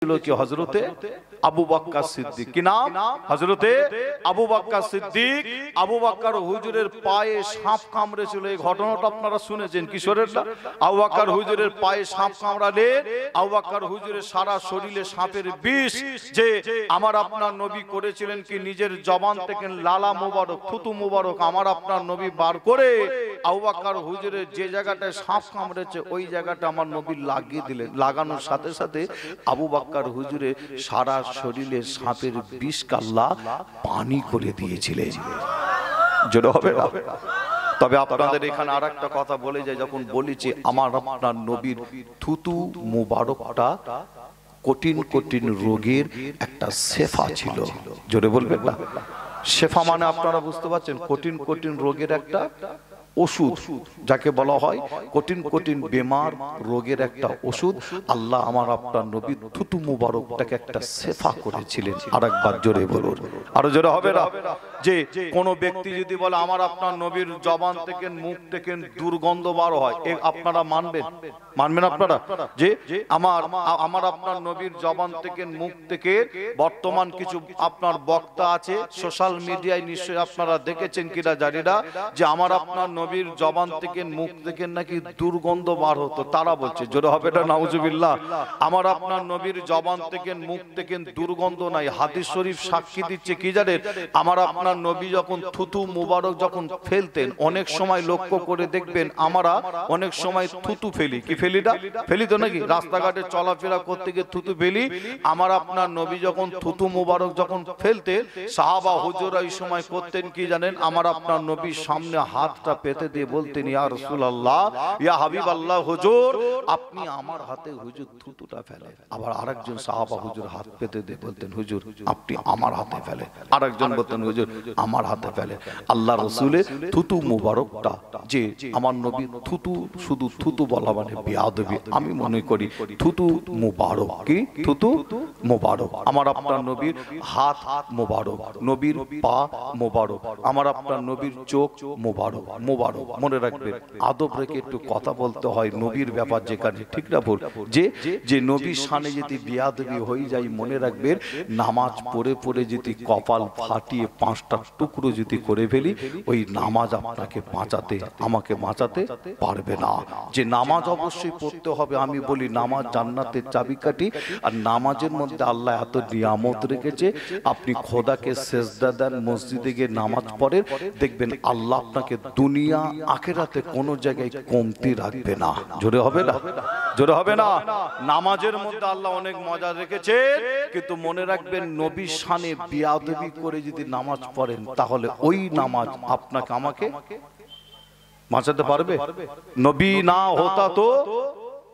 ছিল কি হযরতে আবু বকর সিদ্দিক। কি নাম? হযরতে আবু বকর সিদ্দিক। আবু বকর হুজুরের পায়ে সাপ কামড়েছিল, এই ঘটনাটা আপনারা শুনেছেন কিশোরের। আবু বকর হুজুরের পায়ে সাপ কামড়ালে আবু বকর হুজুরের সারা শরীরে সাপের বিষ, যে আমার আপনার নবী করেছিলেন কি নিজের জবান থেকে লালা মোবারক, থুতু মোবারক আমার আপনার নবী বার করে আবু বকর হুজুরের যে জায়গাটায় সাপ কামড়েছে ওই জায়গাটা আমার নবী লাগিয়ে দিলেন। লাগানোর সাথে সাথে আবু বকর হুজুরের সারা শরীরে সাপের বিষ আল্লাহ পানি করে দিয়েছিলেন। জোরে হবে না? তবে আপনাদের এখানে আর একটা কথা বলে যায়, যখন বলেছি আমার আপনার নবীর থুতু মুবারকটা কঠিন কঠিন রোগের একটা শেফা ছিল। জোরে বলবেন না? শেফা মানে আপনারা বুঝতে পারছেন, কঠিন কঠিন রোগের একটা ওষুধ, যাকে বলা হয় কঠিন কঠিন বেমার রোগের একটা ওষুধ। আল্লাহ আমার আপনার নবীর থুতু মুবারকটাকে একটা শেফা করেছিলেন। আরেকবার জোরে বলুন, আরো জোরে হবে না? যে কোন ব্যক্তি যদি বলে আমার আপনার নবীর জবান থেকে মুখ থেকে দুর্গন্ধ বার হয়, আপনারা মানবেন? মানবেন আপনারা? যে আমার আপনার নবীর জবান থেকে মুখ থেকে, বর্তমান কিছু আপনার বক্তা আছে সোশ্যাল মিডিয়ায়, নিশ্চয়ই আপনারা দেখেছেন কিনা জানি না, যে আমার আপনার নবীর জবান থেকে মুখ থেকে নাকি দুর্গন্ধ বার হতো। তারা বলছে, জোরে হবে না? নাউজুবিল্লাহ। আমার আপনার নবীর জবান থেকে মুখ থেকে দুর্গন্ধ নাই। হাদিস শরীফ সাক্ষী দিচ্ছে কি জানেন? আমার আপনার নবী যখন থুতু মুবারক যখন ফেলতেন, অনেক সময় লক্ষ্য করে দেখবেন আমরা অনেক সময় থুতু ফেলি। কি ফেলি না? ফেলি তো নাকি? রাস্তাঘাটে চলাফেরা করতে গিয়ে থুতু ফেলি। আমার আপনার নবী যখন থুতু মুবারক যখন ফেলতেন, সাহাবা হুজুররা এই সময় করতেন কি জানেন? আমার আপনার নবীর সামনে হাতটা পেতে দিয়ে বলতেন, ইয়া রাসূলুল্লাহ, ইয়া হাবিবাল্লাহ, হুজুর আপনি আমার হাতে হুজুর থুতুটা ফেলেন। আবার আরেকজন সাহাবা হুজুর হাত পেতে দিয়ে বলতেন, হুজুর আপনি আমার হাতে ফেলেন। আরেকজন বলতেন, হুজুর আমার হাতে ফেলেন। আল্লাহ রাসূলের থুতু মুবারকটা, যে আমার নবী থুতু, শুধু থুতু বলা মানে বেয়াদবি। আমি মনে করি থুতু মুবারক, কি থুতু মুবারক, আমার আপনার নবীর হাত মুবারক, নবীর পা মুবারক, আমার আপনার নবীর চোখ মুবারক। মুবারক মনে রাখবেন, আদব রেখে একটু কথা বলতে হয় নবীর ব্যাপার, যেখানে ঠিক না ভুল, যে নবীর শানে যদি বেয়াদবি হয়ে যায়, মনে রাখবেন নামাজ পড়ে পড়ে যদি কপাল ফাটিয়ে 5টা টুকরো যদি করে ফেলি, ওই নামাজ আপনাকে বাঁচাতে, আমাকে বাঁচাতে পারবে না। যে নামাজ অবশ্যই পড়তে হবে। আমি বলি নামাজ জান্নাতের চাবিকাঠি। আর নামাজের মধ্যে আল্লাহ এত নিয়ামত রেখেছে, আপনি খোদাকে সেজদা দেন, মসজিদে গিয়ে নামাজ পড়েন, দেখবেন আল্লাহ আপনাকে দুনিয়া আখিরাতে কোনো জায়গায় কমতি রাখবে না। জোরে হবে না? জোরে হবে না? নামাজের মধ্যে আল্লাহ অনেক মজা রেখেছে, কিন্তু মনে রাখবেন নবীর শানে বেয়াদবি করে যদি নামাজ পড়েন, তাহলে ওই নামাজ আপনাকে আমাকে বাঁচাতে পারবে? নবী না হতা তো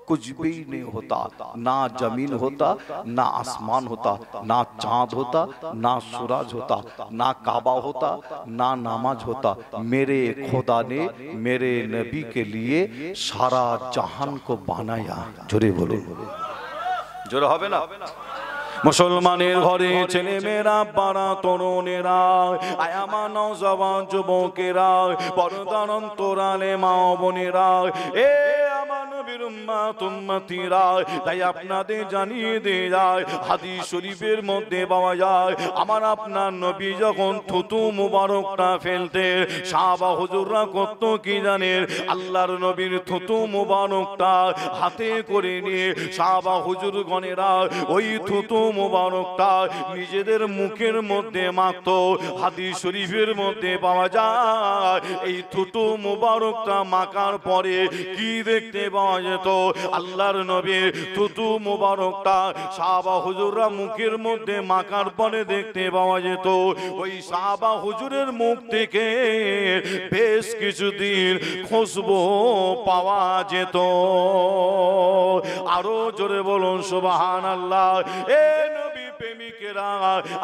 कुछ भी नहीं होता, ना जमीन होता, ना आसमान होता, ना चांद होता, ना सूरज होता, ना काबा होता, ना नमाज होता। मेरे खुदा ने मेरे नबी के लिए सारा जहान को बनाया। जोरे बोलो, जोरे হবে না? মুসলমানের ঘরে ছেলে মেয়েরা, পাড়া তরুণেরা, আয়ামা নওজওয়ান যুবকেরা, পর্দার অন্তরালে মা বোনেরা, এ আমার নবীর উম্মত উম্মতিরা, তাই আপনাদের জানিয়ে দিয়ে যায়, হাদিস শরীফের মধ্যে পাওয়া যায়, আমার আপনার নবী যখন থুতু মুবারকটা ফেলতেন, সাহাবা হুজুররা কত কি জানেন? আল্লাহর নবীর থুতু মুবারকটা হাতে করে নিয়ে সাহাবা হুজুর গণেরা ওই থুতু মুবারকটা নিজেদের মুখের মধ্যে মাখতো। হাদিস শরীফের মধ্যে পাওয়া যায়, এই থুতু মুবারকটা মাখার পরে কি দেখতে পাওয়া যেত? আল্লাহর নবীর থুতু মুবারকটা সাহাবা হুজুররা মুখের মধ্যে মাখার পরে দেখতে পাওয়া যেত, ওই সাহাবা হুজুরের মুখ থেকে বেশ কিছুদিন খুশবু পাওয়া যেত। আরো জোরে বলুন সুবহানাল্লাহ। এ নবী প্রেমিকেরা,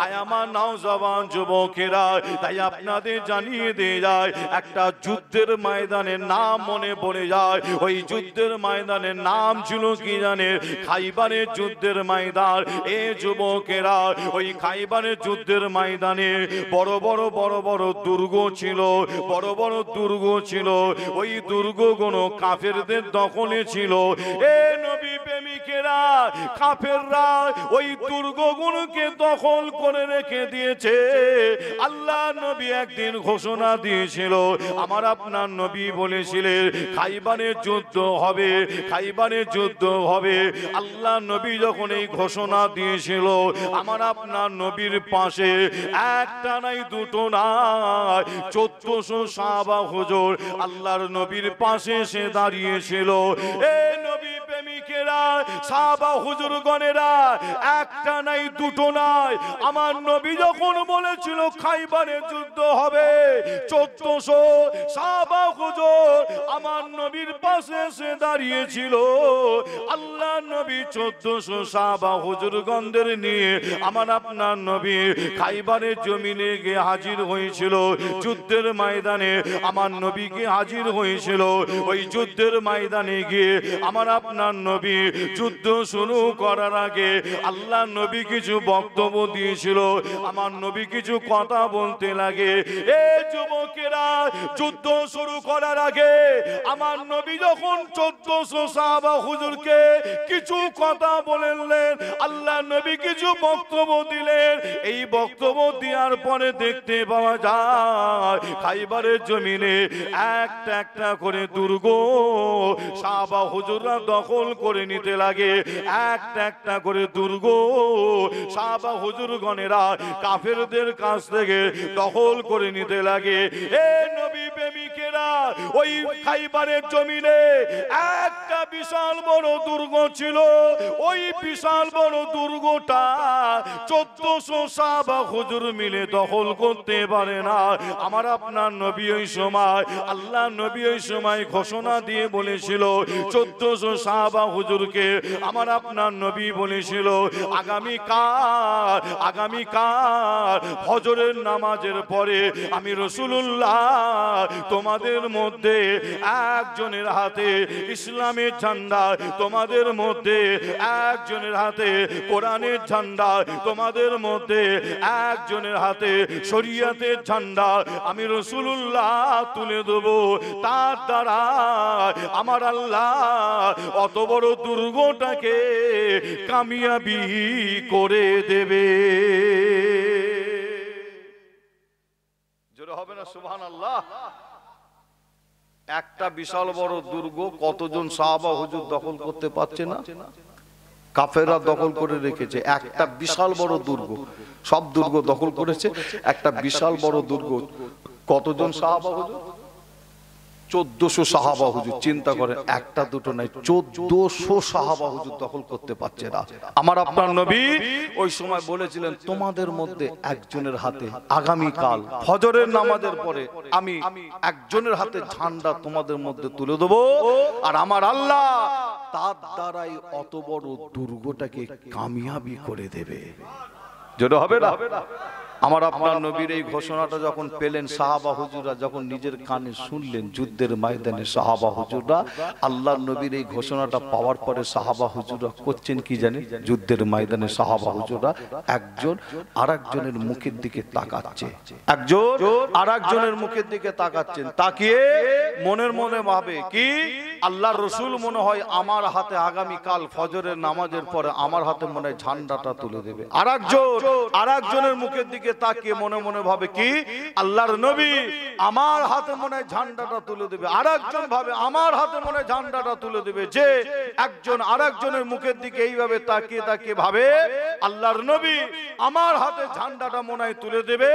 আয় আমার নওজওয়ান যুবকেরা, তাই আপনাদের জানিয়ে দিয়ে যায় একটা যুদ্ধের ময়দানের নাম মনে পড়ে যায়। ওই যুদ্ধের ময়দানের নাম ছিল কি জানেন? খাইবারের যুদ্ধের ময়দান। এ যুবকেরা, ওই খাইবারের যুদ্ধের ময়দানে বড় বড় দুর্গ ছিল, বড় বড় দুর্গ ছিল। ওই দুর্গগুলো কাফেরদের দখলে ছিল। এ নবী প্রেমিকেরা, কাফেররা ওই দুর্গগুলোকে দখল করে রেখে দিয়েছে। আল্লাহ নবী একদিন ঘোষণা দিয়েছিল, আমার আপনার নবী বলেছিলেন খাইবারের যুদ্ধ হবে, খাইবারের যুদ্ধ হবে। আল্লাহ নবী যখন এই ঘোষণা দিয়েছিল, আমার আপনার নবীর পাশে একটা নাই দুটো নাই 1400 সাহাবা হুজুর আল্লাহর নবীর পাশে এসে দাঁড়িয়েছিল। এ নবী প্রেমিকেরা, সাহাবা হুজুর গণেরা, একটা নাই দুটো নাই, আমার নবী যখন বলেছিল খাইবারের যুদ্ধ হবে, 1400 সাহাবা হুজুর আমার নবীর পাশে এসে দাঁড়িয়েছিল। আল্লাহ নবী 1400 সাহাবা হুজুর গণদের নিয়ে আমার আপনার নবী খাইবারের জমিনে গিয়ে হাজির হয়েছিল। যুদ্ধের ময়দানে আমার নবীকে হাজির হয়েছিল। ওই যুদ্ধের ময়দানে গিয়ে আমার আপনার নবী যুদ্ধ শুরু করার আগে আল্লাহ নবী কিছু বক্তব্য দিয়েছিল। আমার নবী কিছু কথা বলতে লাগে। এ যুবকেরা, যুদ্ধ শুরু করার আগে আমার নবী যখন 1400 সাহাবা হুজুরকে কিছু কথা বললেন, আল্লাহ নবী কিছু বক্তব্য দিলেন। এই বক্তব্য দেওয়ার পরে দেখতে পাওয়া যায় খাইবারের জমিনে একটা একটা করে দুর্গ সাহাবা হুজুররা দখল করে নিতে লাগে। একটা একটা করে দুর্গ সাহাবা হুজুর গণেরা কাফেরদের কাছ থেকে দখল করে নিতে লাগে। এ নবী প্রেমিকেরা, ওই খাইবারের জমিনে একটা বিশাল বড় দুর্গ ছিল। ওই বিশাল বড় দুর্গটা 1400 সাহাবা হুজুর মিলে দখল করতে পারে না। আমার আপনার নবী ওই সময়, আল্লাহ নবী ওই সময় ঘোষণা দিয়ে বলেছিল 1400 সাহাবা হুজুরকে আমার আপনার নবী বলেছিল আগামীকাল ফজরের নামাজের পরে আমি রাসূলুল্লাহ তোমাদের মধ্যে একজনের হাতে ইসলামের ঝান্ডা, তোমাদের মধ্যে একজনের হাতে কোরআনের ঝান্ডা, তোমাদের মধ্যে একজনের হাতে শরীয়তের ঝান্ডা আমি রাসূলুল্লাহ তুলে দেব। তার দ্বারা আমার আল্লাহ অত বড় দুর্গটাকে কামিয়াবি করে দেবে। জোরে হবে না সুবহানাল্লাহ? একটা বিশাল বড় দুর্গ কতজন সাহাবা হুজুর দখল করতে পারছে না? কাফেররা দখল করে রেখেছে একটা বিশাল বড় দুর্গ। সব দুর্গ দখল করেছে, একটা বিশাল বড় দুর্গ কতজন সাহাবা হুজুর? 1400 সাহাবা হুজুর। চিন্তা করেন, একটা দুটো নাই, 1400 সাহাবা হুজুর দখল করতে পারছে না। আমার আপনার নবী ওই সময় বলেছিলেন তোমাদের মধ্যে একজনের হাতে আগামীকাল ফজরের নামাজের পরে আমি একজনের হাতে ঝান্ডা তোমাদের মধ্যে তুলে দেব, আর আমার আল্লাহ তার দ্বারাই অত বড় দুর্গটাকে কামিয়াবি করে দেবে। যেটা হবে না? আমার আপনার নবীর এই ঘোষণাটা যখন পেলেন সাহাবা হুজুররা, যখন নিজের কানে শুনলেন যুদ্ধের ময়দানে সাহাবা হুজুররা আল্লাহর নবীর এই ঘোষণাটা পাওয়ার পরে সাহাবা হুজুররা করছেন কি জানেন? যুদ্ধের ময়দানে সাহাবা হুজুররা একজন আরেকজনের মুখের দিকে তাকাচ্ছে, একজন আরেকজনের মুখের দিকে তাকাচ্ছেন। তাকিয়ে মনের মনে ভাবে কি আল্লাহর রাসূল মনে হয় আমার হাতে আগামীকাল ফজরের নামাজের পরে আমার হাতে মনে হয় ঝান্ডাটা তুলে দেবে। আরেকজনের মুখের দিকে তাকিয়ে মনে মনে ভাবে কি আল্লাহর নবী আমার হাতে মনে হয় ঝান্ডাটা তুলে দেবে। আরেকজন ভাবে আমার হাতে মনে হয় ঝান্ডাটা তুলে দেবে। যে একজন আরেকজনের মুখের দিকে এইভাবে তাকিয়ে তাকিয়ে ভাবে আল্লাহর নবী আমার হাতে ঝান্ডাটা মনে হয় তুলে দেবে,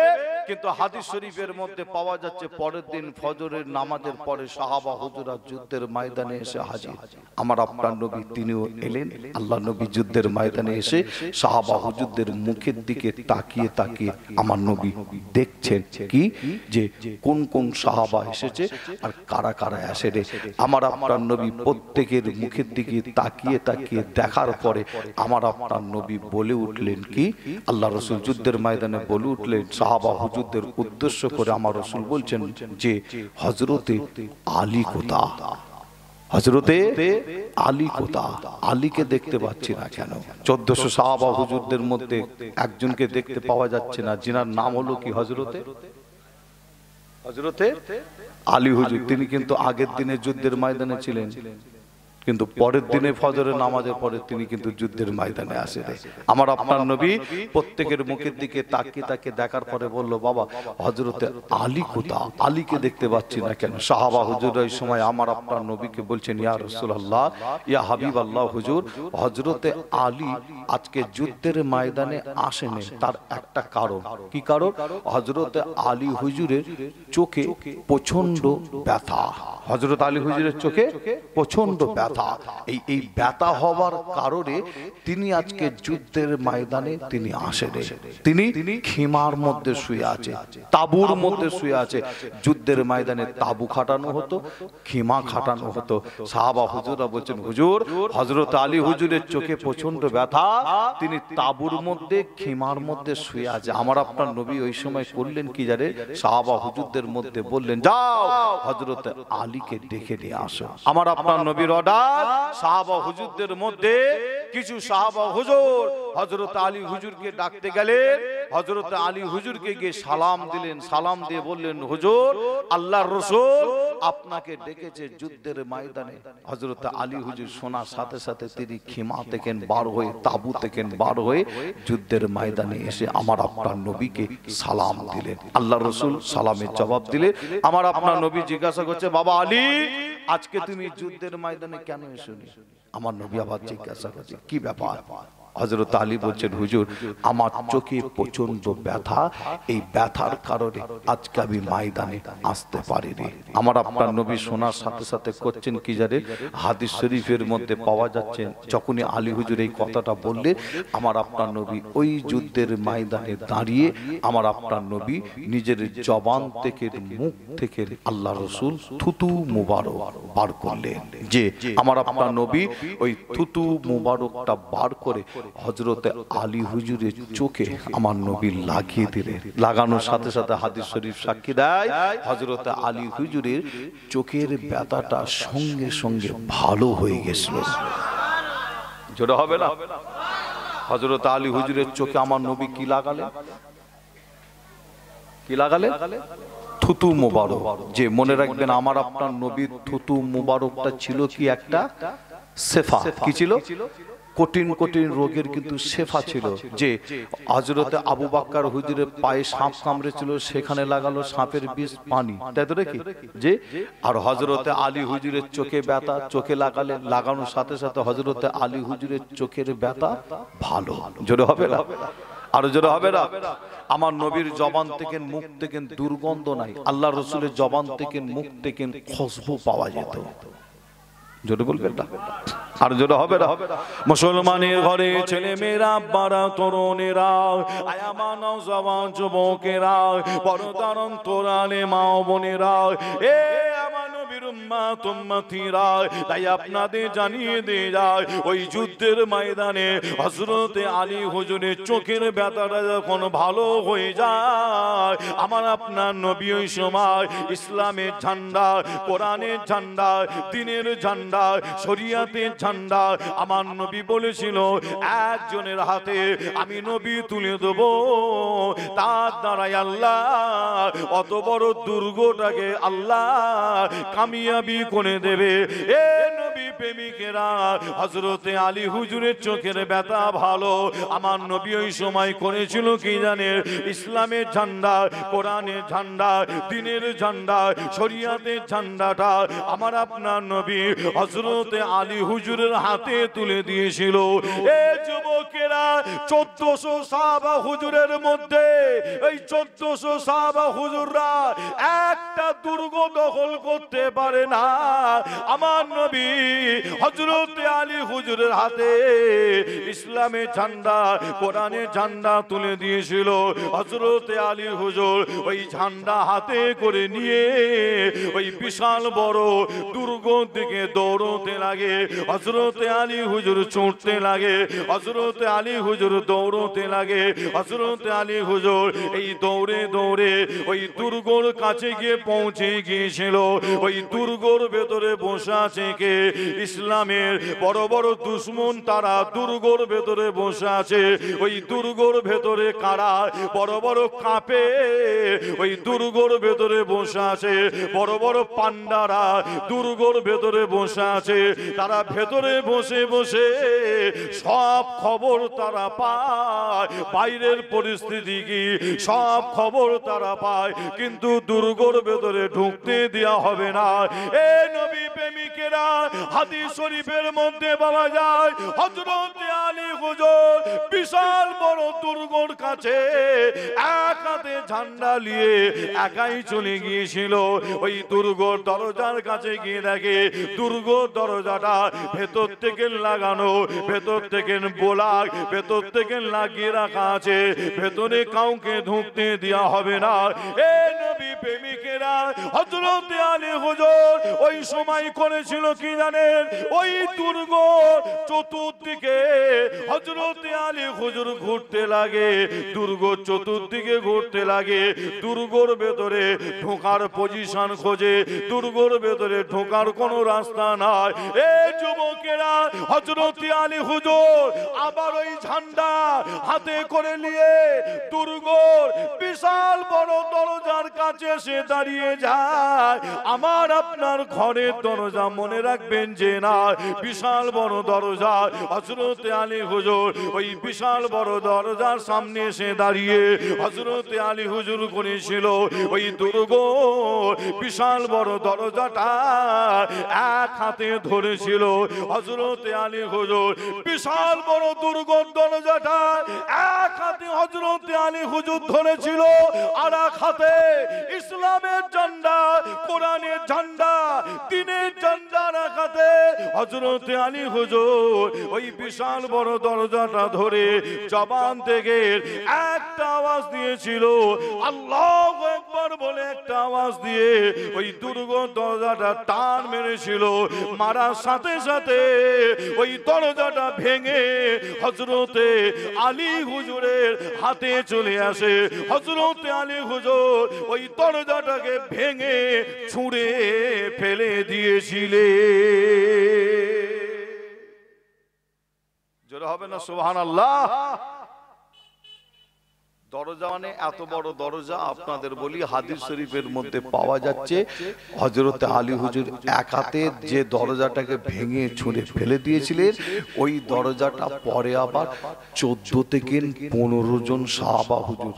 কিন্তু হাদিস শরীফের মধ্যে পাওয়া যাচ্ছে পরের দিন ফজরের নামাজের পরে সাহাবা হুজুরা যুদ্ধের ময়দানে এসে হাজির। আমার আপনার নবী তিনিও এলেন। আল্লাহ নবী যুদ্ধের ময়দানে এসে সাহাবা হুজুরদের মুখের দিকে তাকিয়ে তাকিয়ে আমার নবী দেখছেন কি যে কোন কোন সাহাবা এসেছে আর কারা কারা আসে রে। আমার আপনার নবী প্রত্যেকের মুখের দিকে তাকিয়ে তাকিয়ে দেখার পরে আমার আপনার নবী বলে উঠলেন কি, আল্লাহ রসুল যুদ্ধের ময়দানে বলে উঠলেন সাহাবা হুজুরদের উদ্দেশ্য করে আমার রসুল বলছেন যে হযরতে আলী কোথা, হযরতে আলী কোথা, আলীকে দেখতে পাচ্ছি না কেন? 1400 সাহাবা হুজুরদের মধ্যে একজনকে দেখতে পাওয়া যাচ্ছে না, যিনার নাম হলো কি হযরতে আলী হুজুর। তিনি কিন্তু আগের দিনে যুদ্ধের ময়দানে ছিলেন, কিন্তু পরের দিনে ফজরের নামাজের পরে তিনি কিন্তু যুদ্ধের ময়দানে আসেন। আমার আপনার নবী প্রত্যেকের মুখের দিকে তাকিয়ে তাকিয়ে দেখার পরে বলল, বাবা হযরতে আলী কোথা, আলীকে দেখতে পাচ্ছি না কেন? সাহাবা হুজুর এই সময় আমার আপনার নবীকে বলছেন, ইয়া রাসূলুল্লাহ, ইয়া হাবিবাল্লাহ হুজুর, হযরতে আলী আজকে যুদ্ধের ময়দানে আসেনি, তার একটা কারণ। কি কারণ? হযরতে আলী হুজুরের চোখে প্রচন্ড ব্যথা। হযরত আলী হুজুরের চোখে প্রচন্ড ব্যথা। এই ব্যথা হওয়ার কারণে তিনি আজকে যুদ্ধের ময়দানে তিনি আসেন। তিনি খিমার মধ্যে শুয়ে আছে, তাবুর মধ্যে শুয়ে আছে। যুদ্ধের ময়দানে তাবু খাটানো হতো, খিমা খাটানো হতো। সাহাবা হুজুররা বলছেন, হুজুর হযরত আলী হুজুরের চোখে প্রচন্ড ব্যথা, তিনি তাবুর মধ্যে খিমার মধ্যে শুয়ে আছে। আমার আপনার নবী ওই সময় করলেন কি জানে? সাহাবা হুজুরদের মধ্যে বললেন, যাও হযরত আলীকে ডেকে নিয়ে আসো। আমার আপনার নবীর অর্ডার। সাহাবা হুজুরদের মধ্যে কিছু সাহাবা হুজুর হযরত আলী হুজুরকে ডাকতে গেলেন। হযরত আলী হুজুরকে গিয়ে সালাম দিলেন। সালাম দিয়ে বললেন, হুজুর আল্লাহর রাসূল আপনাকে ডেকেছে যুদ্ধের ময়দানে। হযরত আলী হুজুর শোনার সাথে সাথে তিনি খিমা থেকে বার হয়ে, তাবু থেকে বার হয়ে যুদ্ধের ময়দানে এসে আমার আপনার নবীকে সালাম দিলেন। আল্লাহর রাসূল সালামের জবাব দিলেন। আমার আপনার নবী জিজ্ঞাসা করছে, বাবা আলী আজকে তুমি যুদ্ধের ময়দানে কেন এসোনি? আমার নবী আবার জিজ্ঞাসা করছে, কি ব্যাপার? হযরত আলী বলছেন, হুজুর আমার চোখে প্রচন্ড ব্যথা, এই ব্যথার কারণে আজকে আমি ময়দানে আসতে পারিনি। আমার আপনার নবী শোনার সাথে সাথে করছেন কি জানেন? হাদিস শরীফের মধ্যে পাওয়া যাচ্ছে, যখনই আলী হুজুর এই কথাটা বললেন, আমার আপনার নবী ওই যুদ্ধের ময়দানে দাঁড়িয়ে আমার আপনার নবী নিজের জবান থেকে, মুখ থেকে আল্লাহ রাসূল থুতু মুবারক বার করলেন। যে আমার আপনার নবী ওই থুতু মুবারকটা বার করে হযরতে আলী হুজুরের চোখে আমার নবী লাগিয়ে দিলেন। লাগানোর সাথে সাথে হাদিস শরীফ সাক্ষী দেয়, হযরতে আলী হুজুরের চোখের ব্যথাটা সঙ্গে সঙ্গে ভালো হয়ে গেছিল। জোরে হবে না? হযরতে আলী হুজুরের চোখে আমার নবী কি লাগালেন? কি লাগালেন? থুতু মুবারক। যে মনে রাখবেন, আমার আপনার নবীর থুতু মুবারকটা ছিল কি একটা শেফা। কি ছিল? কঠিন কঠিন রোগের কিন্তু শেফা ছিল। যে হযরতে আবু বকর হুজুরের পায়ে সাপ কামড়েছিল, সেখানে লাগালো সাপের বিষ পানি, তাই তো নাকি? যে আর হযরতে আলী হুজুরের চোখে ব্যথা, চোখে লাগালেন, লাগানোর সাথে সাথে হযরতে আলী হুজুরের চোখের ব্যথা ভালো। জোরে হবে না? আর জোরে হবে না? আমার নবীর জবান থেকে, মুখ থেকে দুর্গন্ধ নাই। আল্লাহ রাসূলের জবান থেকে, মুখ থেকে খুশবু পাওয়া যেত। জোরে বলবেন না? আর জোরে হবে না? মুসলমানের ঘরে ছেলে মেয়েরা, বাড়া তরুণেরা, আয়ামান জওয়ান যুবকেরা, পর্দার অন্তরালে মা বোনেরা, এ আমার নবীর উম্মত উম্মতিরা, তাই আপনাদের জানিয়ে দিয়ে যায়, ওই যুদ্ধের ময়দানে হযরতে আলী হুজুরের চোখের ব্যথাটা যখন ভালো হয়ে যায়, আমার আপনার নবী ওই সময় ইসলামের ঝান্ডা, কোরআনের ঝান্ডা, দ্বীনের ঝান্ডা, শরিয়াতের ঝান্ডা আমার নবী বলেছিল, একজনের হাতে আমি নবী তুলে দেব, তার দ্বারাই আল্লাহ অত বড় দুর্গটাকে আল্লাহ কামিয়াবি করে দেবে। এ নবী প্রেমিকেরা, হযরতে আলী হুজুরের চোখের ব্যথা ভালো। আমার নবী ওই সময় করেছিল কি জানেন? ইসলামের ঝান্ডা, কোরআনের ঝান্ডা, দ্বীনের ঝান্ডা, শরিয়াতের ঝান্ডাটা আমার আপনার নবী হযরতে আলী হুজুরের হাতে তুলে দিয়েছিল। এ যুবকেরা, 1400 সাহাবা হুজুরের মধ্যে এই 1400 সাহাবা হুজুররা একটা দুর্গ দখল করতে পারে না। আমার নবী হযরতে আলী হুজুরের হাতে ইসলামের ঝান্ডা, কোরআনের ঝান্ডা তুলে দিয়েছিল। হযরতে আলী হুজুর ওই ঝান্ডা হাতে করে নিয়ে ওই বিশাল বড় দুর্গ দিকে দৌড়তে লাগে। হযরতে আলী হুজুর ছুটতে লাগে, হযরতে আলী হুজুর দৌড়তে লাগে। হযরতে আলী হুজুর এই দৌড়ে দৌড়ে ওই দুর্গর কাছে গিয়ে পৌঁছে গিয়েছিল। ওই দুর্গর ভেতরে বসে আছে কে? ইসলামের বড় বড় দুশমন, তারা দুর্গর ভেতরে বসে আছে। ওই দুর্গর ভেতরে কারা? বড় বড় কাপে ওই দুর্গর ভেতরে বসে আছে। বড় বড় পান্ডারা দুর্গর ভেতরে বসে আছে। তারা ভেতরে বসে বসে সব খবর তারা পায়, বাইরের পরিস্থিতি কি সব খবর তারা পায়, কিন্তু দুর্গর ভেতরে ঢুকতে দেওয়া হবে না। এ নবী প্রেমিকেরা, হাদিস শরীফের মধ্যে পাওয়া যায় হযরতে আলী হুজুর বিশাল বড় দুর্গর কাছে এক হাতে ঝান্ডা নিয়ে একাই চলে গিয়েছিল। ওই দুর্গর দরজার কাছে গিয়ে দেখে দুর্গ দরজাটা ভেতর থেকে লাগানো, ভেতর থেকে বোলাক ভেতর থেকে লাগিয়ে রাখা আছে, ভেতরে কাউকে ঢুকতে দেওয়া হবে না। এ নবী প্রেমিকেরা, হযরতে আলী হুজুর ওই সময় করেছিল কি জানেন? ওই দুর্গ চতুর্দিকে হযরতে আলী হুজুর ঘুরতে লাগে, দুর্গ চতুর্দিকে ঘুরতে লাগে, দুর্গর ভেতরে ঢোকার পজিশন খোঁজে, দুর্গর ভেতরে ঢোকার কোনো রাস্তা নাই। এ যুবকেরা, হযরতে আলী হুজুর আবার ওই ঝান্ডা হাতে করে নিয়ে দুর্গর বিশাল বড় দরজার কাছে এসে দাঁড়িয়ে যায়। আমার আপনার ঘরের দরজা মনে রাখবেন যে না, বিশাল বড় দরজা। হযরতে আলী হুজুর ওই বিশাল বড় দরজার সামনে এসে দাঁড়িয়ে হযরতে আলী হুজুর করেছিল ওই দুর্গ বিশাল বড় দরজাটা এক হাতে ধরেছিল। হযরতে আলী হুজুর বিশাল বড় দুর্গ দরজাটা এক হাতে হযরতে আলী হুজুর ধরেছিল, আর এক হাতে ইসলামের ঝান্ডা, কোরআনের ঝান্ডা, দ্বীনের ঝান্ডা রাখাতে হযরতে আলী হুজুর ওই বিশাল বড় দরজাটা ধরে জবান থেকে একটা আওয়াজ দিয়েছিল, আল্লাহু আকবার বলে একটা আওয়াজ দিয়ে ওই দুর্গ দরজাটা টান মেরেছিল। মারার সাথে সাথে ওই দরজাটা ভেঙে হযরতে আলী হুজুরের হাতে চলে আসে। হযরতে আলী হুজুর ওই দরজাটাকে ভেঙে ছুঁড়ে ফেলে দিয়েছিলেন। জোরে হবে না সুবহানাল্লাহ? দরজা মানে এত বড় দরজা। আপনাদের বলি, হাদিস শরীফের মধ্যে পাওয়া যাচ্ছে হযরতে আলী হুজুর এক হাতে যে দরজাটাকে ভেঙে ছুঁড়ে ফেলে দিয়েছিলেন, ওই দরজাটা পরে আবার 14 থেকে 15 জন সাহাবা হুজুর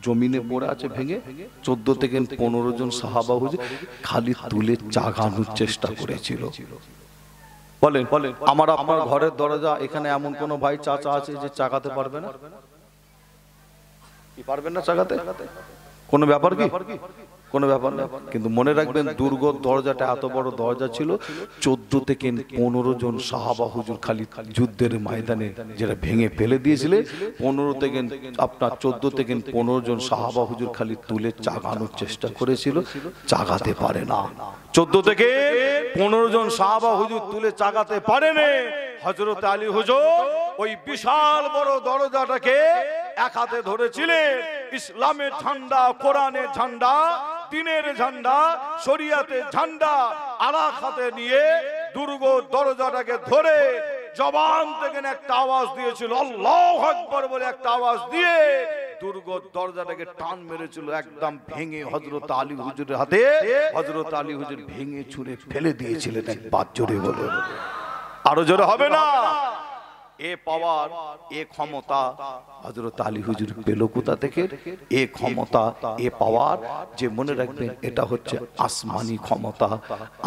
জমিনে পড়ে আছে ভেঙে, 14 থেকে 15 জন সাহাবা হুজুর খালি তুলে জাগানোর চেষ্টা করেছিল। বলেন আমার আপনার ঘরের দরজা, এখানে এমন কোন ভাই চাচা আছে যে চাগাতে পারবে না? কি পারবেন না চাগাতে? কোনো ব্যাপার কি? কোনো ব্যাপার না। কিন্তু মনে রাখবেন, দুর্গ দরজাটা এত বড় দরজা ছিল, 14 থেকে 15 জন সাহাবা হুজুর খালি যুদ্ধের ময়দানে যেটা ভেঙে ফেলে দিয়েছিলেন, 14 থেকে 15 জন সাহাবা হুজুর খালি তুলে চাগানোর চেষ্টা করেছিল, চাগাতে পারে না। 14 থেকে 15 জন সাহাবা হুজুর তুলে চাগাতে পারেনি। হযরত আলী হুজুর ওই বিশাল বড় দরজাটাকে এক হাতে ধরেছিলেন, ইসলামের ঝান্ডা, কোরআনের ঝান্ডা, দ্বীনের ঝান্ডা, শরিয়াতের ঝান্ডা আর এক হাতে নিয়ে দুর্গ দরজাটাকে ধরে জবান থেকে একটা আওয়াজ দিয়েছিল, আল্লাহু আকবার বলে একটা আওয়াজ দিয়ে দুর্গ দরজাটাকে টান মেরেছিল, একদম ভেঙে হযরত আলী হুজুরের হাতে হযরত আলী হুজুর ভেঙে ছুঁড়ে ফেলে দিয়েছিলেন। একবার জোরে বলে আরো জোরে হবে না? এ পাওয়ার, এ ক্ষমতা হযরত আলী হুজুর পেল কোথা থেকে? এ ক্ষমতা, এ পাওয়ার, যে মনে রাখবেন এটা হচ্ছে আসমানি ক্ষমতা।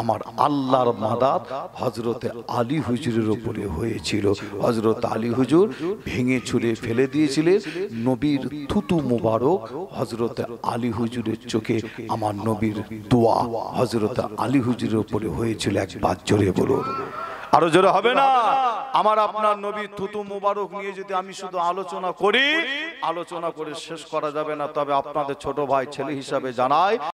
আমার আল্লাহর মাদাত হযরত আলী হুজুরের উপরে হয়েছিল। হযরত আলী হুজুর ভেঙে ছুঁড়ে ফেলে দিয়েছিলেন নবীর থুতু মুবারক হযরত আলী হুজুরের চোখে। আমার নবীর দোয়া হযরত আলী হুজুরের উপরে হয়েছিল। একবার জোরে বলুন, আরো জোরে হবে না? আমার আপনার নবীর থুতু মুবারক নিয়ে যদি আমি শুধু আলোচনা করি, আলোচনা করে শেষ করা যাবে না। তবে আপনাদের ছোট ভাই ছেলে হিসাবে জানাই,